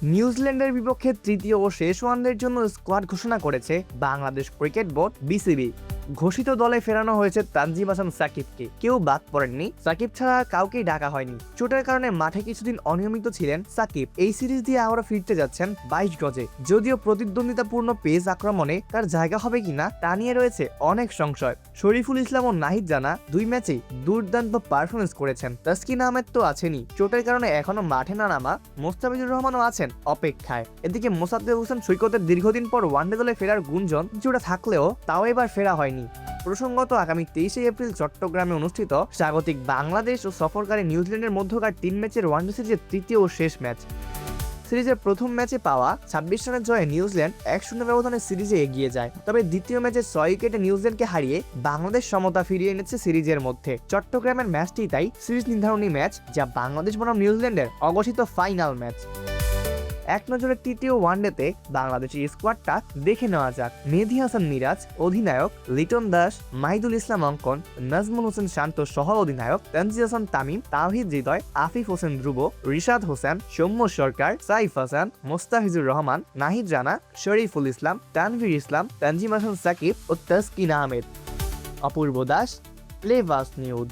নিউজিল্যান্ডের বিপক্ষে তৃতীয় ও শেষ ওয়ানডের জন্য স্কোয়াড ঘোষণা করেছে বাংলাদেশ ক্রিকেট বোর্ড বিসিবি। ঘোষিত দলে ফেরানো হয়েছে তানজিম হাসান সাকিবকে। কেউ বাদ পড়েননি, সাকিব ছাড়া কাউকেই ডাকা হয়নি। চোটের কারণে মাঠে কিছুদিন অনিয়মিত ছিলেন সাকিব। এই সিরিজ দিয়ে আবারও ফিরতে যাচ্ছেন 22 গজে। যদিও প্রতিদ্বন্দ্বিতাপূর্ণ পেস আক্রমণে তার জায়গা হবে কিনা তা নিয়ে রয়েছে অনেক সংশয়। শরীফুল ইসলাম ও নাহিদ জানা দুই ম্যাচেই দুর্দান্ত পারফরমেন্স করেছেন। তাসকিন আহমেদ তো আছেনই, চোটের কারণে এখনো মাঠে না নামা মোস্তাফিজুর রহমানও আছেন অপেক্ষায়। এদিকে মোসাদ্দেক হোসেন সৈকতের দীর্ঘদিন পর ওয়ানডে দলে ফেরার গুঞ্জন কিছুটা থাকলেও তাও এবার ফেরা হয়নি। প্রসঙ্গত, আগামী 23শে এপ্রিল চট্টগ্রামে অনুষ্ঠিত স্বাগতিক বাংলাদেশ ও সফরকারী নিউজিল্যান্ডের মধ্যকার 3 ম্যাচের ওয়ানডে সিরিজের তৃতীয় ও শেষ ম্যাচ। সিরিজের প্রথম ম্যাচে পাওয়া 26 রানের জয়ে নিউজিল্যান্ড 1-0 ব্যবধানে সিরিজে এগিয়ে যায়। তবে দ্বিতীয় ম্যাচে 6 উইকেটে নিউজিল্যান্ডকে হারিয়ে বাংলাদেশ সমতা ফিরিয়ে এনেছে সিরিজের মধ্যে। চট্টগ্রামের ম্যাচটি তাই সিরিজ নির্ধারণী ম্যাচ, যা বাংলাদেশ বনাম নিউজিল্যান্ডের অঘোষিত ফাইনাল ম্যাচ। এক নজরে তৃতীয় ওয়ানডেতে বাংলাদেশের স্কোয়াডটা দেখে নেওয়া যাক। মেহেদী হাসান মিরাজ অধিনায়ক, লিটন দাস, মাহিদুল ইসলাম অঙ্কন, নাজমুল হোসেন শান্ত সহ অধিনায়ক, তানজিদ হাসান তামিম, তাওহিদ হৃদয়, আফিফ হোসেন ধ্রুব, রিশাদ হোসেন, সৌম্য সরকার, সাইফ হাসান, মোস্তাফিজুর রহমান, নাহিদ রানা, শরীফুল ইসলাম, তানভীর ইসলাম, তানজিম হাসান সাকিব ও তাসকিন আহমেদ। অপূর্ব দাস, প্লেভাস নিউজ।